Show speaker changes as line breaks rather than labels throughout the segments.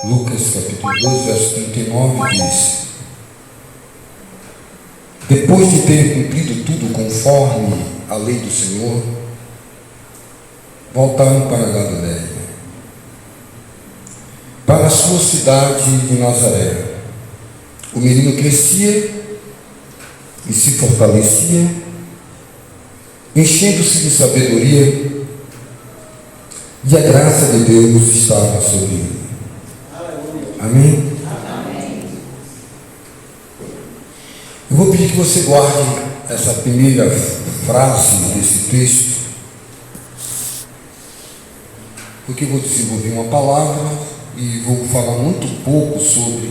Lucas capítulo 12, verso 39 diz: depois de ter cumprido tudo conforme a lei do Senhor, voltaram para Galiléia, para a sua cidade de Nazaré. O menino crescia e se fortalecia, enchendo-se de sabedoria, e a graça de Deus estava sobre ele. Amém?
Amém.
Eu vou pedir que você guarde essa primeira frase desse texto, porque eu vou desenvolver uma palavra e vou falar muito pouco sobre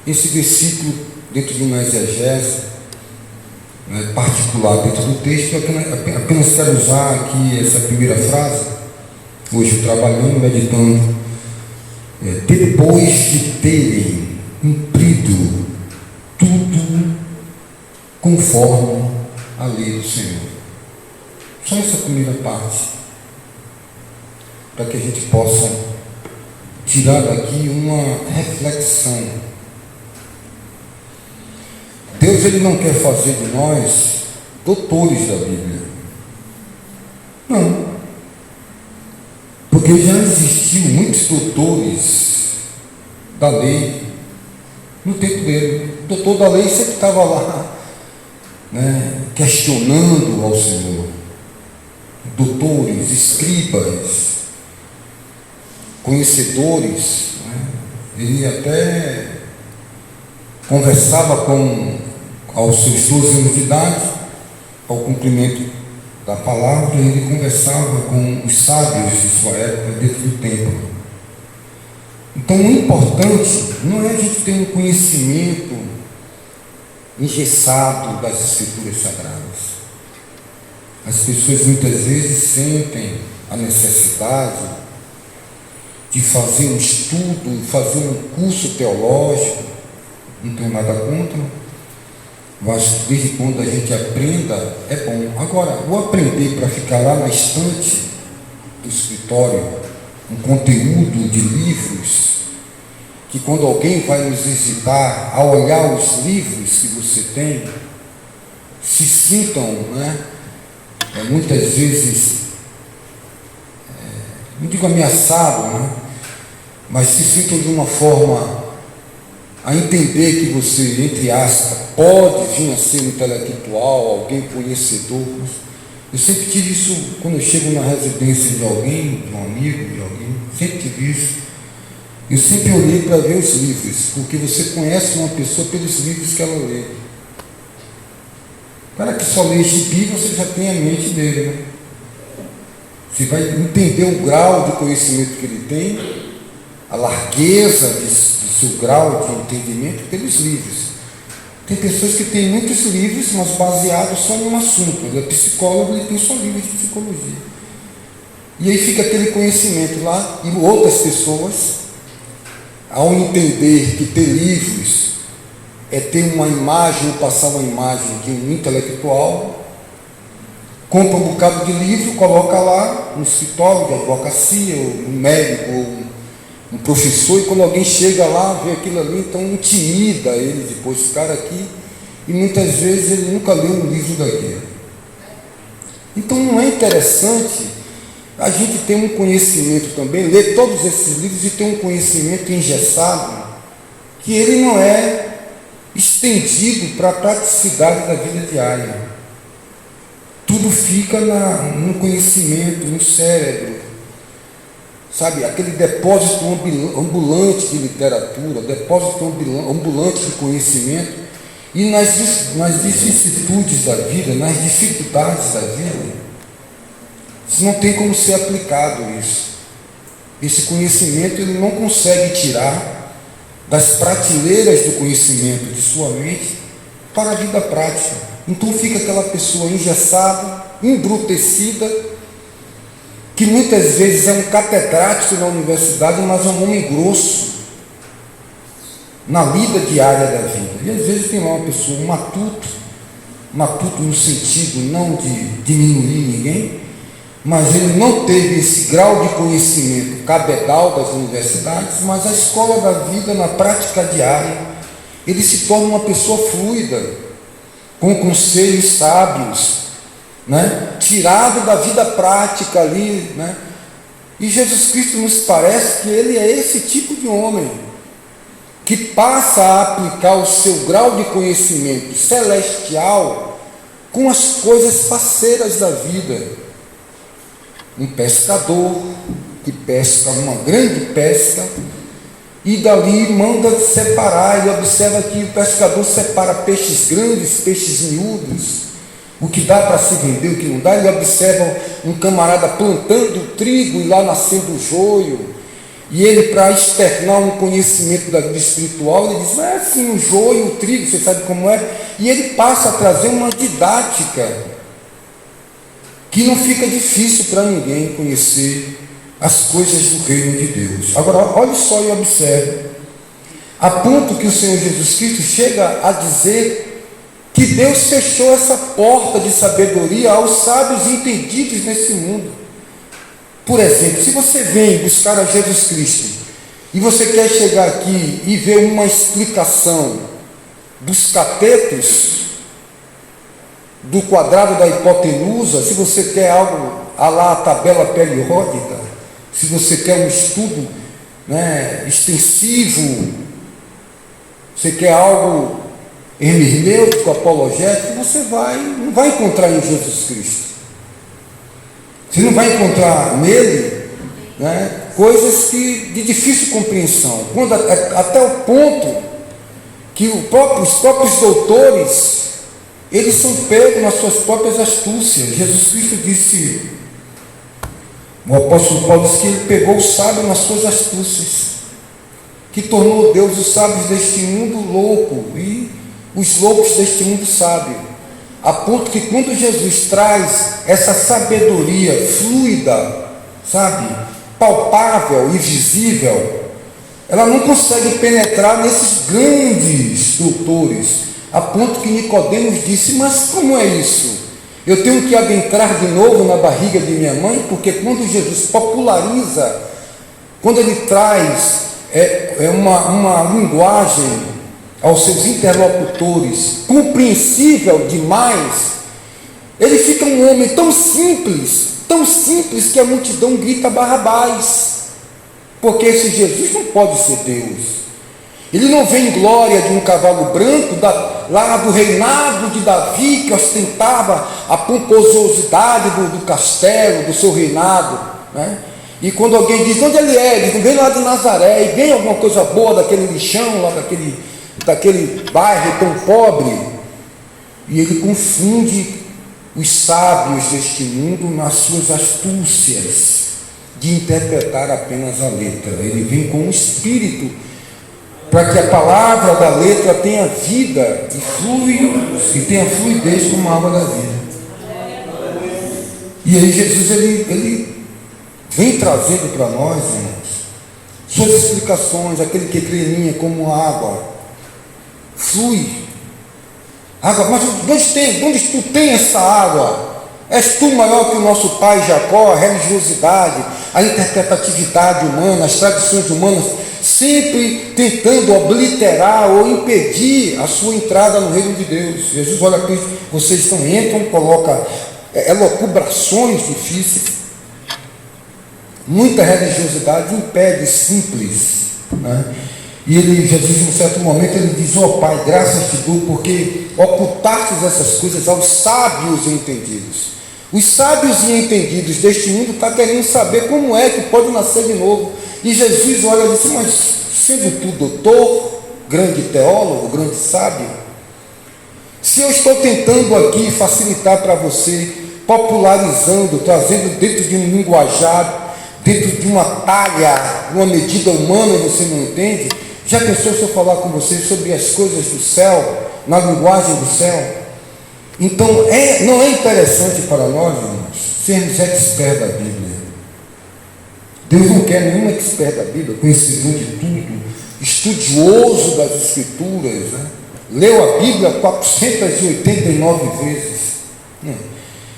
esse versículo dentro de uma exegese particular dentro do texto. Eu apenas quero usar aqui essa primeira frase, hoje trabalhando, meditando, depois de terem cumprido tudo conforme a lei do Senhor. Só essa primeira parte, para que a gente possa tirar daqui uma reflexão. Deus, ele não quer fazer de nós doutores da Bíblia. Não. Porque já existiu muitos doutores da lei no tempo dele. O doutor da lei sempre estava lá, questionando ao Senhor. Doutores, escribas, conhecedores. Ele até conversava aos seus 12 anos de idade, ao cumprimento da palavra, ele conversava com os sábios de sua época dentro do templo. Então, o importante não é a gente ter um conhecimento engessado das Escrituras Sagradas. As pessoas muitas vezes sentem a necessidade de fazer um estudo, fazer um curso teológico. Não tenho nada contra, mas desde quando a gente aprenda é bom. Agora, o aprender para ficar lá na estante do escritório, um conteúdo de livros, que quando alguém vai nos visitar, ao olhar os livros que você tem, se sintam, muitas vezes, não digo ameaçados, mas se sintam de uma forma a entender que você, entre aspas, pode vir a ser um intelectual, alguém conhecedor. Eu sempre tive isso quando eu chego na residência de alguém, de um amigo, de alguém, sempre tive isso. Eu sempre olhei para ver os livros, porque você conhece uma pessoa pelos livros que ela lê. O cara que só lê gibi, você já tem a mente dele, Você vai entender o grau de conhecimento que ele tem, a largueza do seu grau de entendimento pelos livros. Tem pessoas que têm muitos livros, mas baseados só em um assunto. Ele é psicólogo, ele tem só livros de psicologia. E aí fica aquele conhecimento lá, e outras pessoas, ao entender que ter livros é ter uma imagem, ou passar uma imagem de um intelectual, compra um bocado de livro, coloca lá no escritório de advocacia, ou um médico, ou um professor, e quando alguém chega lá, vê aquilo ali, então intimida ele depois, esse cara aqui, e muitas vezes ele nunca leu um livro daquele. Então não é interessante a gente ter um conhecimento também, ler todos esses livros e ter um conhecimento engessado, que ele não é estendido para a praticidade da vida diária. Tudo fica no conhecimento, no cérebro, sabe? Aquele depósito ambulante de literatura, depósito ambulante de conhecimento, e nas vicissitudes da vida, nas dificuldades da vida, isso não tem como ser aplicado isso. Esse conhecimento ele não consegue tirar das prateleiras do conhecimento de sua mente para a vida prática. Então fica aquela pessoa engessada, embrutecida, que muitas vezes é um catedrático na universidade, mas é um homem grosso na vida diária da vida. E às vezes tem lá uma pessoa, um matuto no sentido não de diminuir ninguém, mas ele não teve esse grau de conhecimento cabedal das universidades, mas a escola da vida, na prática diária, ele se torna uma pessoa fluida, com conselhos sábios, né? Tirado da vida prática ali, né? E Jesus Cristo nos parece que ele é esse tipo de homem, que passa a aplicar o seu grau de conhecimento celestial com as coisas passeiras da vida. Um pescador que pesca uma grande pesca e dali manda separar. Ele observa que o pescador separa peixes grandes, peixes miúdos, o que dá para se vender, o que não dá. Ele observa um camarada plantando trigo e lá nascendo o joio, e ele, para externar um conhecimento da vida espiritual, ele diz: é assim, o joio, o trigo, você sabe como é? E ele passa a trazer uma didática que não fica difícil para ninguém conhecer as coisas do reino de Deus. Agora, olhe só e observe, a ponto que o Senhor Jesus Cristo chega a dizer que Deus fechou essa porta de sabedoria aos sábios e entendidos nesse mundo. Por exemplo, se você vem buscar a Jesus Cristo e você quer chegar aqui e ver uma explicação dos catetos, do quadrado da hipotenusa, se você quer algo a lá a tabela periódica, se você quer um estudo, né, extensivo, você quer algo hermenêutico, apologético, você não vai encontrar em Jesus Cristo. Você não vai encontrar nele, né, coisas de difícil compreensão, até o ponto que os próprios doutores, eles são pegos nas suas próprias astúcias. Jesus Cristo disse, o apóstolo Paulo disse que ele pegou o sábio nas suas astúcias, que tornou Deus os sábios deste mundo louco e os loucos deste mundo sábio, a ponto que quando Jesus traz essa sabedoria fluida, sabe, palpável e visível, ela não consegue penetrar nesses grandes doutores, a ponto que Nicodemos disse: mas como é isso? Eu tenho que adentrar de novo na barriga de minha mãe? Porque quando Jesus populariza, quando ele traz uma linguagem aos seus interlocutores compreensível demais, ele fica um homem tão simples que a multidão grita Barrabás, porque esse Jesus não pode ser Deus. Ele não vem em glória de um cavalo branco, lá do reinado de Davi, que ostentava a pomposidade do castelo, do seu reinado, né? E quando alguém diz: onde ele é? Ele vem lá de Nazaré, e vem alguma coisa boa daquele lixão, lá daquele bairro tão pobre, e ele confunde os sábios deste mundo nas suas astúcias de interpretar apenas a letra. Ele vem com o espírito, para que a palavra da letra tenha vida e tenha fluidez como a água da vida. E aí Jesus ele vem trazendo para nós, irmãos, suas explicações. Aquele que crê em mim é como água, flui. Água, mas onde tu tem essa água? És tu maior que o nosso pai Jacó? A religiosidade, a interpretatividade humana, as tradições humanas, sempre tentando obliterar ou impedir a sua entrada no reino de Deus. Jesus olha aqui, vocês não entram, coloca elucubrações difíceis, muita religiosidade impede simples, né? E Jesus, em um certo momento, ele diz: ó Pai, graças te dou, porque ocultastes essas coisas aos sábios e entendidos. Os sábios e entendidos deste mundo estão querendo saber como é que pode nascer de novo. E Jesus olha e diz: mas sendo tu doutor, grande teólogo, grande sábio, se eu estou tentando aqui facilitar para você, popularizando, trazendo dentro de um linguajar, dentro de uma talha, uma medida humana, você não entende? Já pensou se eu falar com você sobre as coisas do céu, na linguagem do céu? Então, não é interessante para nós, irmãos, sermos experts da Bíblia. Deus não quer nenhum expert da Bíblia, conhecedor de tudo, estudioso das Escrituras, né? Leu a Bíblia 489 vezes.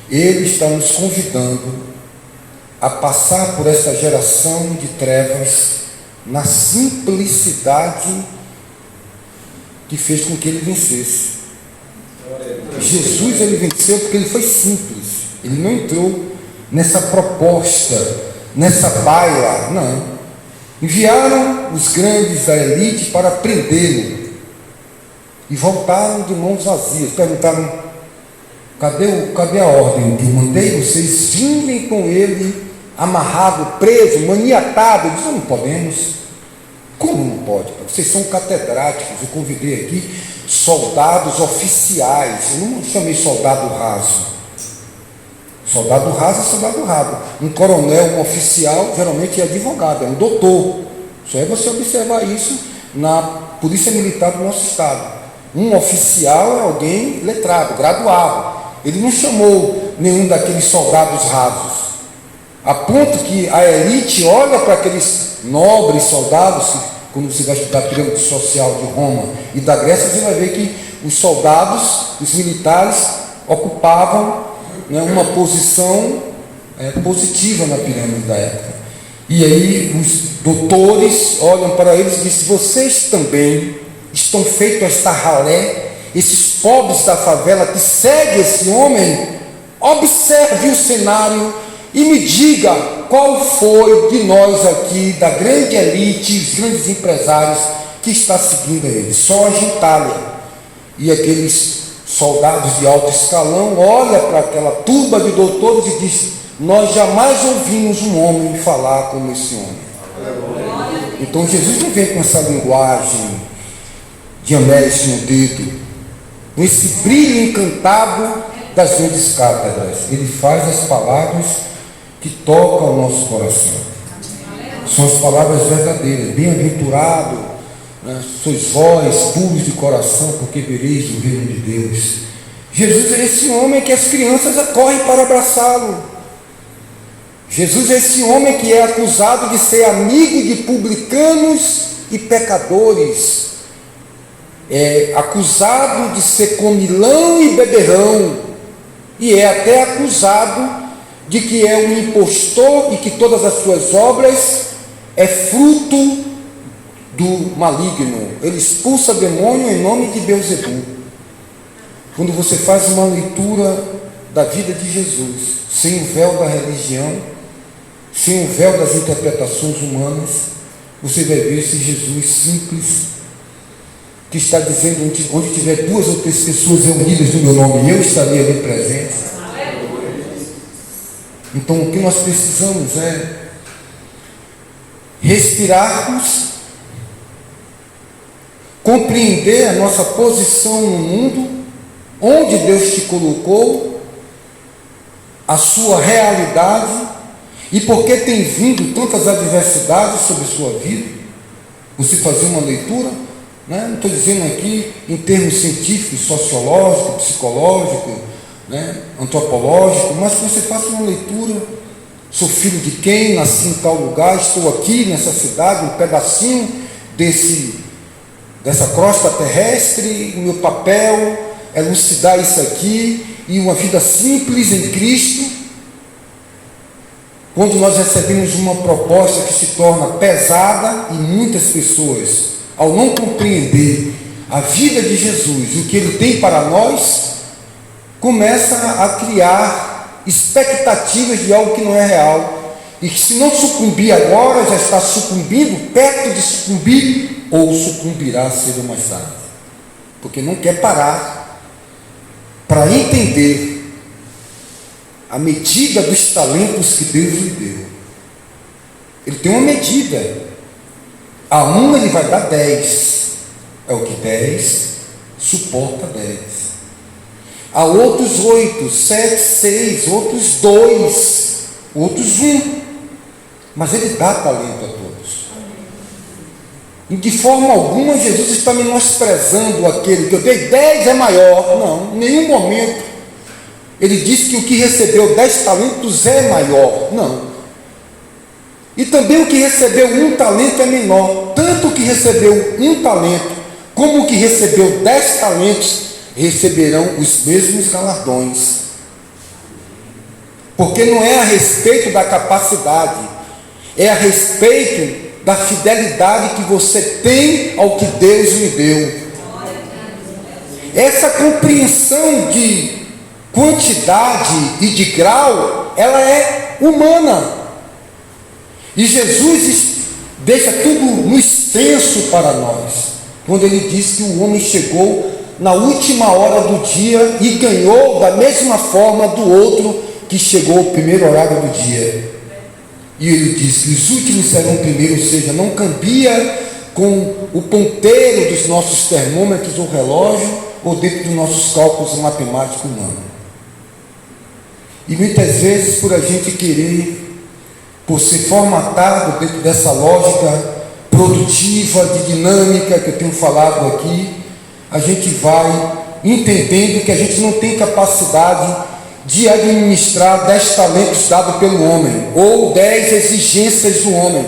Ele está nos convidando a passar por essa geração de trevas na simplicidade que fez com que ele vencesse. Jesus, ele venceu porque ele foi simples. Ele não entrou nessa proposta, nessa baila, não. Enviaram os grandes da elite para prendê-lo e voltaram de mãos vazias. Perguntaram: cadê a ordem que eu mandei vocês virem com ele amarrado, preso, maniatado? Eles: não podemos. Como não pode? Vocês são catedráticos. Eu convidei aqui soldados oficiais. Eu não chamei soldado raso. Soldado raso é soldado raso. Um coronel, um oficial, geralmente é advogado, é um doutor. Só é você observar isso na Polícia Militar do nosso estado. Um oficial é alguém letrado, graduado. Ele não chamou nenhum daqueles soldados rasos. A ponto que a elite olha para aqueles nobres soldados. Quando você vai estudar a pirâmide social de Roma e da Grécia, você vai ver que os soldados, os militares, ocupavam, né, uma posição positiva na pirâmide da época. E aí os doutores olham para eles e dizem: vocês também estão feitos a esta ralé, esses pobres da favela que seguem esse homem? Observe o cenário e me diga qual foi de nós aqui, da grande elite, os grandes empresários, que está seguindo a ele. Só a gentalha. E aqueles soldados de alto escalão olham para aquela turba de doutores e dizem: nós jamais ouvimos um homem falar como esse homem. Então Jesus não vem com essa linguagem de anéis no dedo, com esse brilho encantado das grandes cátedras. Ele faz as palavras que tocam o nosso coração. São as palavras verdadeiras. Bem-aventurado, né, sois vós, puros de coração, porque vereis o reino de Deus. Jesus é esse homem que as crianças correm para abraçá-lo. Jesus é esse homem que é acusado de ser amigo de publicanos e pecadores. É acusado de ser comilão e beberrão. E é até acusado de que é um impostor e que todas as suas obras é fruto do maligno. Ele expulsa demônio em nome de Beelzebul. Quando você faz uma leitura da vida de Jesus, sem o véu da religião, sem o véu das interpretações humanas, você vai ver esse Jesus simples, que está dizendo: onde tiver 2 ou 3 pessoas reunidas no meu nome, eu estarei ali presente. Então o que nós precisamos é respirarmos, compreender a nossa posição no mundo, onde Deus te colocou, a sua realidade e por que tem vindo tantas adversidades sobre a sua vida. Você fazer uma leitura, né? Não estou dizendo aqui em termos científicos, sociológico, psicológico, né, antropológico, mas que você faça uma leitura. Sou filho de quem? Nasci em tal lugar, estou aqui nessa cidade, um pedacinho dessa crosta terrestre. O meu papel é elucidar isso aqui, e uma vida simples em Cristo. Quando nós recebemos uma proposta que se torna pesada, e muitas pessoas, ao não compreender a vida de Jesus, o que Ele tem para nós, começa a criar expectativas de algo que não é real, e que, se não sucumbir agora, já está sucumbindo, perto de sucumbir, ou sucumbirá cedo ou mais tarde, porque não quer parar para entender a medida dos talentos que Deus lhe deu. Ele tem uma medida. A um ele vai dar 10, é o que 10 suporta 10. A outros 8, 7, 6, outros 2, outros 1. Mas Ele dá talento a todos. E de forma alguma Jesus está menosprezando aquele que eu dei 10 é maior. Não, em nenhum momento. Ele disse que o que recebeu 10 talentos é maior. Não. E também o que recebeu 1 talento é menor. Tanto o que recebeu 1 talento, como o que recebeu 10 talentos, receberão os mesmos galardões. Porque não é a respeito da capacidade, é a respeito da fidelidade que você tem ao que Deus lhe deu. Essa compreensão de quantidade e de grau, ela é humana. E Jesus deixa tudo no extenso para nós, quando ele diz que o homem chegou na última hora do dia e ganhou da mesma forma do outro que chegou ao primeiro horário do dia. E ele diz que os últimos serão primeiros, ou seja, não cambia com o ponteiro dos nossos termômetros ou relógio, ou dentro dos nossos cálculos matemáticos humanos. E muitas vezes, por a gente querer, por ser formatado dentro dessa lógica produtiva, de dinâmica que eu tenho falado aqui, a gente vai entendendo que a gente não tem capacidade de administrar 10 talentos dados pelo homem, ou 10 exigências do homem,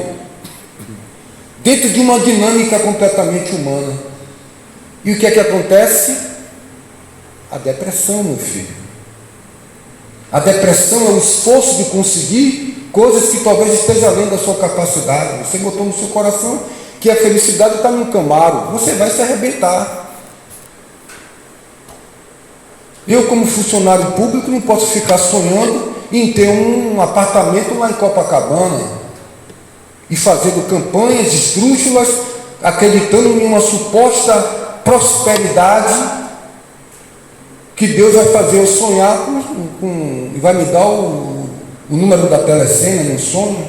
dentro de uma dinâmica completamente humana. E o que é que acontece? A depressão, meu filho. A depressão é o esforço de conseguir coisas que talvez esteja além da sua capacidade. Você botou no seu coração que a felicidade está no Camaro, você vai se arrebentar. Eu, como funcionário público, não posso ficar sonhando em ter um apartamento lá em Copacabana e fazendo campanhas esdrúxulas, acreditando em uma suposta prosperidade que Deus vai fazer eu sonhar e vai me dar o número da telecena no sonho.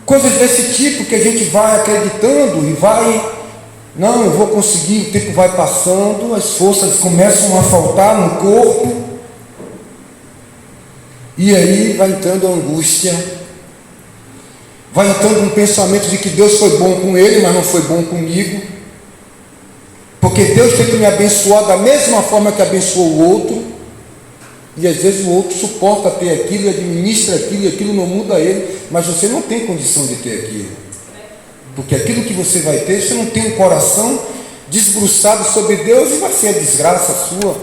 Coisas desse tipo que a gente vai acreditando e vai... Não, eu vou conseguir, o tempo vai passando, as forças começam a faltar no corpo, e aí vai entrando a angústia, vai entrando um pensamento de que Deus foi bom com ele, mas não foi bom comigo, porque Deus tem que me abençoar da mesma forma que abençoou o outro, e às vezes o outro suporta ter aquilo, administra aquilo, e aquilo não muda ele, mas você não tem condição de ter aquilo. Porque aquilo que você vai ter, você não tem um coração desbruçado sobre Deus e vai ser a desgraça sua.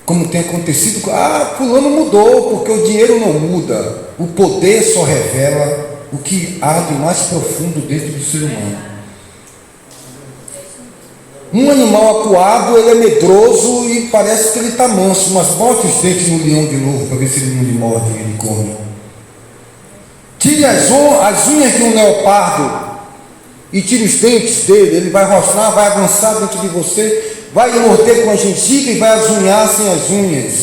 Como tem acontecido, fulano mudou, porque o dinheiro não muda. O poder só revela o que há de mais profundo dentro do ser humano. Um animal acuado, ele é medroso e parece que ele está manso, mas bote os dentes no leão de novo para ver se ele não lhe morde, ele come. Tire as unhas de um leopardo e tire os dentes dele, ele vai rosnar, vai avançar dentro de você, vai morder com a gengiva e vai azunhar sem as unhas.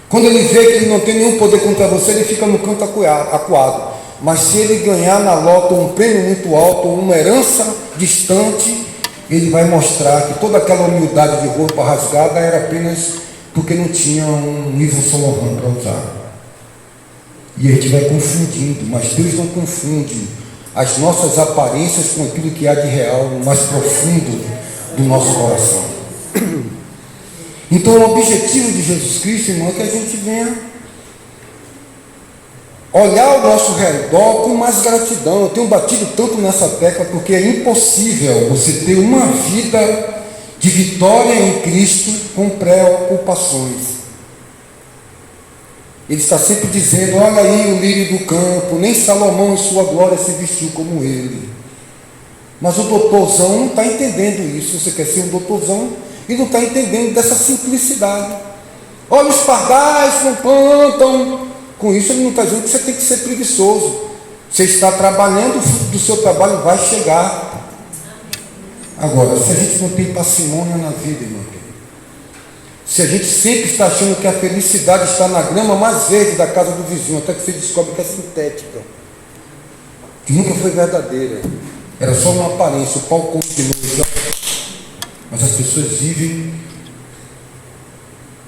Quando ele vê que ele não tem nenhum poder contra você, ele fica no canto acuado. Mas se ele ganhar na loto um prêmio muito alto, uma herança distante, ele vai mostrar que toda aquela humildade de roupa rasgada era apenas porque não tinha um nível Solomon para usar. E a gente vai confundindo, mas Deus não confunde as nossas aparências com aquilo que há de real, no mais profundo do nosso coração. Então o objetivo de Jesus Cristo, irmão, é que a gente venha olhar ao nosso redor com mais gratidão. Eu tenho batido tanto nessa tecla porque é impossível você ter uma vida de vitória em Cristo com preocupações. Ele está sempre dizendo, olha aí o lírio do campo, nem Salomão em sua glória se vestiu como ele. Mas o doutorzão não está entendendo isso. Você quer ser um doutorzão e não está entendendo dessa simplicidade. Olha, os pardais não plantam. Com isso ele não está dizendo que você tem que ser preguiçoso. Você está trabalhando, o fruto do seu trabalho vai chegar. Agora, se a gente não tem parcimônia na vida, irmão, se a gente sempre está achando que a felicidade está na grama mais verde da casa do vizinho, até que você descobre que é sintética, que nunca foi verdadeira, era só uma aparência, o pau continua, mas as pessoas vivem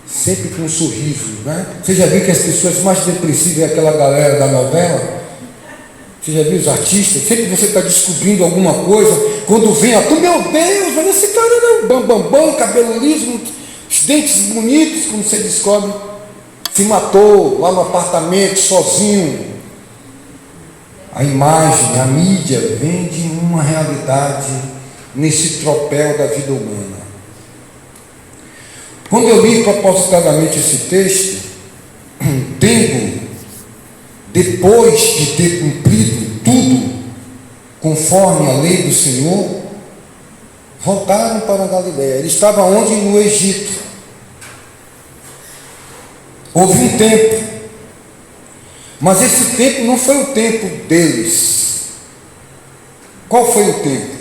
sempre com um sorriso, né? Você já viu que as pessoas mais depressivas é aquela galera da novela? Você já viu os artistas? Sempre você está descobrindo alguma coisa, quando vem a tu, meu Deus, olha esse cara, era um bambambam, cabelo liso, os dentes bonitos, como você descobre, se matou lá no apartamento, sozinho. A imagem, a mídia vende uma realidade nesse tropel da vida humana. Quando eu li propositadamente esse texto, tempo, depois de ter cumprido tudo, conforme a lei do Senhor, voltaram para a Galiléia. Ele estava onde? No Egito. Houve um tempo, mas esse tempo não foi o tempo deles. Qual foi o tempo?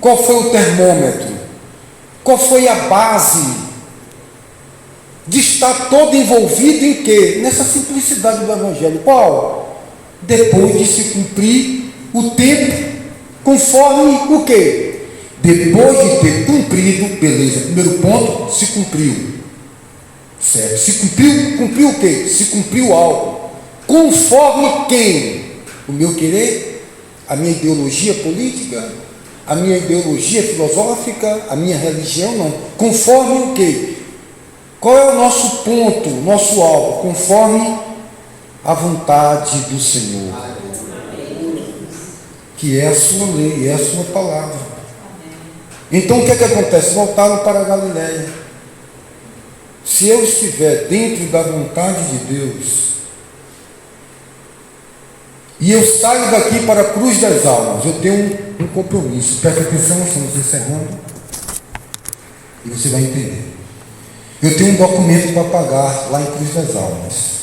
Qual foi o termômetro? Qual foi a base de estar todo envolvido em quê? Nessa simplicidade do Evangelho. Qual? Depois de se cumprir o tempo, conforme o quê? Depois de ter cumprido, beleza, primeiro ponto, se cumpriu. Certo? Se cumpriu, cumpriu o quê? Se cumpriu algo. Conforme quem? O meu querer? A minha ideologia política? A minha ideologia filosófica? A minha religião? Não. Conforme o quê? Qual é o nosso ponto, nosso alvo? Conforme a vontade do Senhor, que é a sua lei, é a sua palavra. Então o que é que acontece? Voltaram para a Galiléia. Se eu estiver dentro da vontade de Deus, e eu saio daqui para a cruz das almas, eu tenho um compromisso. Presta atenção, estamos encerrando, e você vai entender. Eu tenho um documento para pagar lá em Cruz das Almas.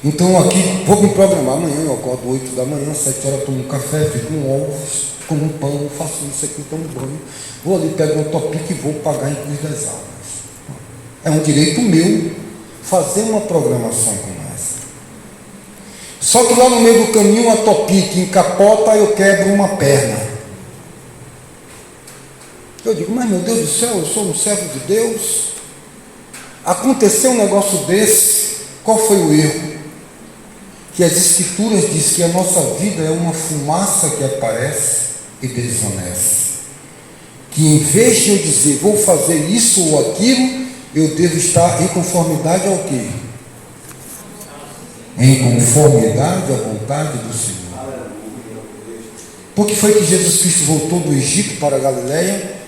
Então aqui, vou me programar amanhã, eu acordo 8 da manhã, 7 horas, tomo um café, fico com ovos, como um pão, faço isso aqui, tomo banho, vou ali, pego um topic e vou pagar em Cruz das Almas. É um direito meu fazer uma programação como essa. Só que lá no meio do caminho a topic encapota e eu quebro uma perna. Eu digo, mas meu Deus do céu, eu sou um servo de Deus. Aconteceu um negócio desse, qual foi o erro? Que as Escrituras dizem que a nossa vida é uma fumaça que aparece e desvanece. Que em vez de eu dizer, vou fazer isso ou aquilo, eu devo estar em conformidade ao quê? Em conformidade à vontade do Senhor. Por que foi que Jesus Cristo voltou do Egito para a Galiléia?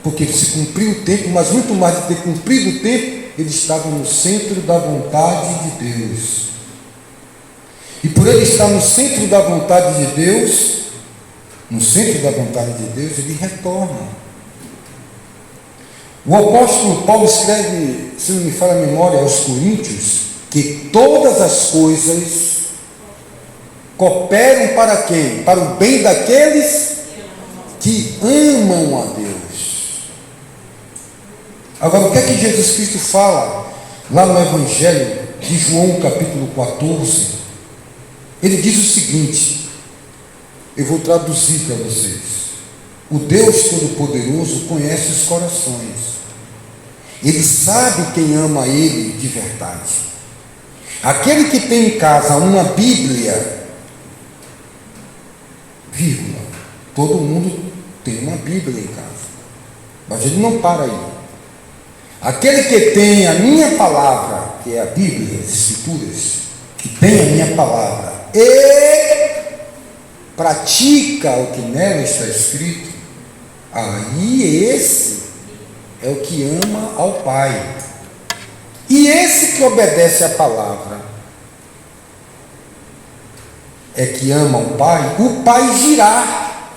Porque se cumpriu o tempo, mas muito mais de ter cumprido o tempo, ele estava no centro da vontade de Deus. E por ele estar no centro da vontade de Deus, no centro da vontade de Deus, ele retorna. O apóstolo Paulo escreve, se não me falha a memória, aos Coríntios, que todas as coisas cooperam para quem? Para o bem daqueles que amam a Deus. Agora, o que é que Jesus Cristo fala lá no Evangelho de João, capítulo 14? Ele diz o seguinte, eu vou traduzir para vocês. O Deus Todo-Poderoso conhece os corações. Ele sabe quem ama Ele de verdade. Aquele que tem em casa uma Bíblia, vírgula, todo mundo tem uma Bíblia em casa, mas ele não para aí. Aquele que tem a minha palavra, que é a Bíblia, as Escrituras, que tem a minha palavra e pratica o que nela está escrito, aí esse é o que ama ao Pai. E esse que obedece à palavra é que ama o Pai virá,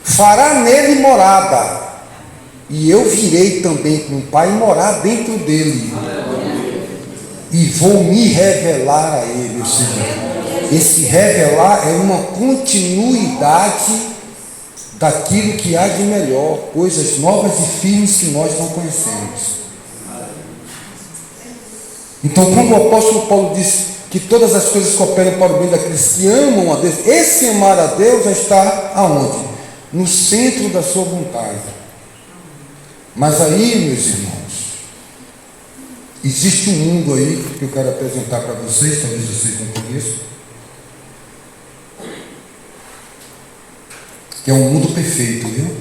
fará nele morada. E eu virei também com o Pai morar dentro dele. E vou me revelar a ele. Ou seja, esse revelar é uma continuidade daquilo que há de melhor, coisas novas e firmes que nós não conhecemos. Então, quando o apóstolo Paulo diz que todas as coisas cooperam para o bem daqueles que amam a Deus, esse amar a Deus já está aonde? No centro da sua vontade. Mas aí, meus irmãos, existe um mundo aí que eu quero apresentar para vocês, talvez vocês não conheçam, que é um mundo perfeito, viu?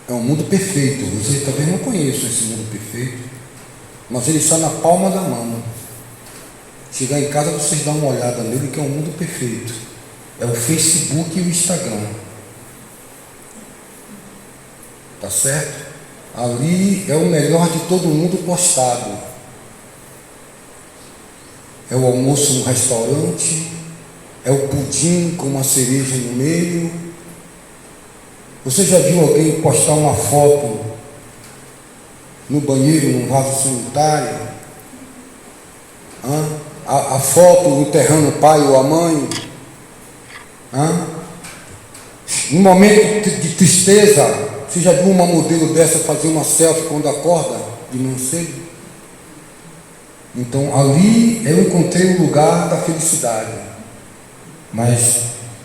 É um mundo perfeito. Vocês talvez não conheçam esse mundo perfeito, mas ele está na palma da mão. Chegar em casa, vocês dão uma olhada nele, que é um mundo perfeito. É o Facebook e o Instagram. tá certo? Ali é o melhor de todo mundo postado. É o almoço no restaurante, é o pudim com uma cereja no meio. Você já viu alguém postar uma foto no banheiro, num vaso sanitário? A foto enterrando o pai ou a mãe? Em momento de tristeza, você já viu uma modelo dessa fazer uma selfie quando acorda de manhã cedo? Então ali eu encontrei o lugar da felicidade, mas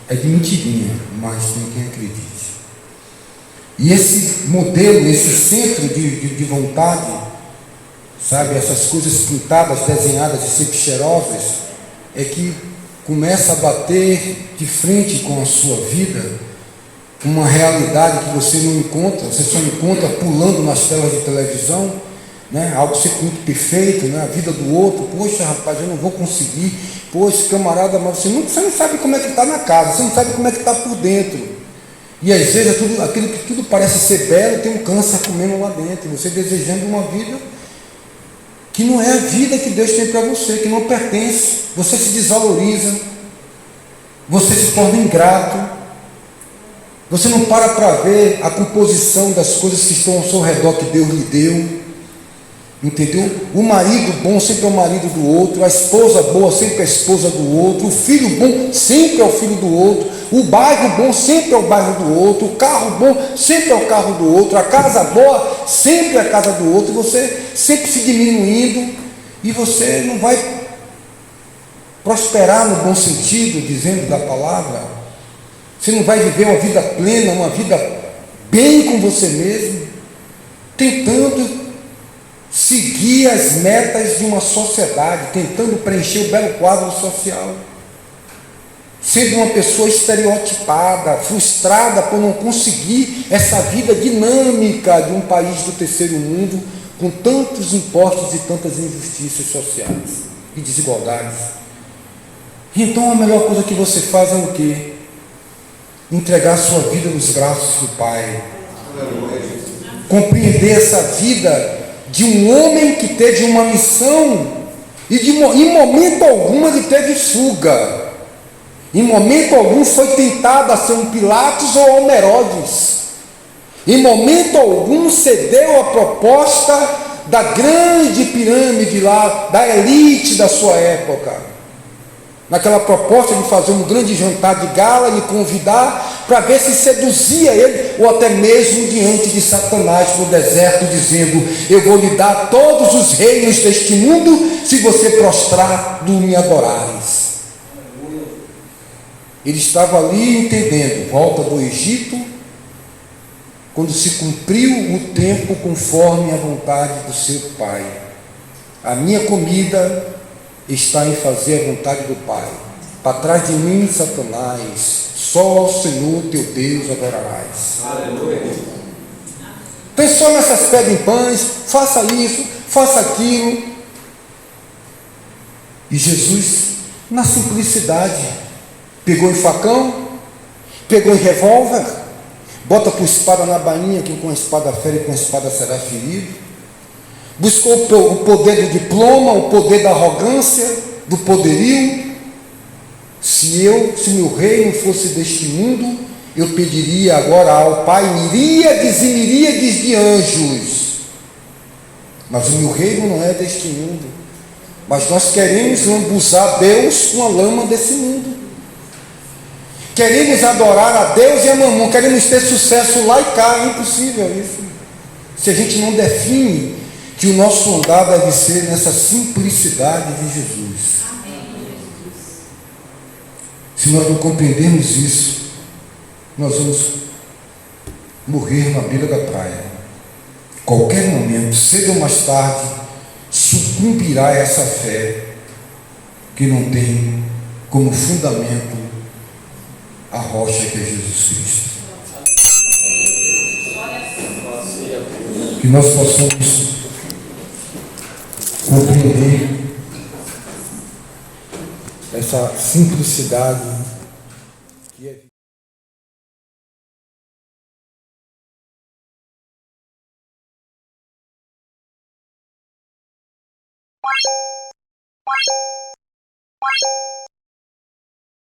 é de mentirinha, mas tem quem acredite. E esse modelo, esse centro de vontade, sabe, essas coisas pintadas, desenhadas e sempre cheirosas, é que começa a bater de frente com a sua vida uma realidade que você não encontra, você só encontra pulando nas telas de televisão, né? Algo sempre muito perfeito, né? A vida do outro, poxa rapaz, eu não vou conseguir, poxa camarada, mas você não sabe como é que está na casa, você não sabe como é que está por dentro, e às vezes aquilo que tudo parece ser belo tem um câncer comendo lá dentro, você desejando uma vida que não é a vida que Deus tem para você, que não pertence, você se desvaloriza, você se torna ingrato, você não para ver a composição das coisas que estão ao seu redor que Deus lhe deu, entendeu? O marido bom sempre é o marido do outro, a esposa boa sempre é a esposa do outro, o filho bom sempre é o filho do outro, o bairro bom sempre é o bairro do outro, o carro bom sempre é o carro do outro, a casa boa sempre é a casa do outro, você sempre se diminuindo, e você não vai prosperar no bom sentido, dizendo da palavra. Você não vai viver uma vida plena, uma vida bem com você mesmo, tentando seguir as metas de uma sociedade, tentando preencher o belo quadro social, sendo uma pessoa estereotipada, frustrada por não conseguir essa vida dinâmica de um país do terceiro mundo, com tantos impostos e tantas injustiças sociais e desigualdades. Então a melhor coisa que você faz é o quê? Entregar sua vida nos braços do Pai, compreender essa vida de um homem que teve uma missão e em momento algum ele teve fuga, em momento algum foi tentado a ser um Pilatos ou um Herodes, em momento algum cedeu a proposta da grande pirâmide lá, da elite da sua época, naquela proposta de fazer um grande jantar de gala, de convidar para ver se seduzia ele, ou até mesmo diante de Satanás no deserto, dizendo: eu vou lhe dar todos os reinos deste mundo se você prostrado me adorares. Ele estava ali entendendo, volta do Egito, quando se cumpriu o tempo conforme a vontade do seu Pai. A minha comida está em fazer a vontade do Pai. Para trás de mim, Satanás, só ao Senhor teu Deus adorarás. Aleluia. Pensou nessas pedras em pães, faça isso, faça aquilo. E Jesus, na simplicidade, pegou em facão, pegou em revólver, bota com espada na bainha, que com a espada fere e com a espada será ferido. Buscou o poder do diploma, o poder da arrogância, do poderio. Se meu reino fosse deste mundo, eu pediria agora ao Pai miríades e miríades de anjos. Mas o meu reino não é deste mundo. Mas nós queremos lambuzar Deus com a lama desse mundo. Queremos adorar a Deus e a mamão, queremos ter sucesso lá e cá. É impossível isso, se a gente não define que o nosso andar deve ser nessa simplicidade de Jesus. Se nós não compreendermos isso, nós vamos morrer na beira da praia. Qualquer momento, cedo ou mais tarde, sucumbirá essa fé que não tem como fundamento a rocha que é Jesus Cristo. Que nós possamos compreender essa simplicidade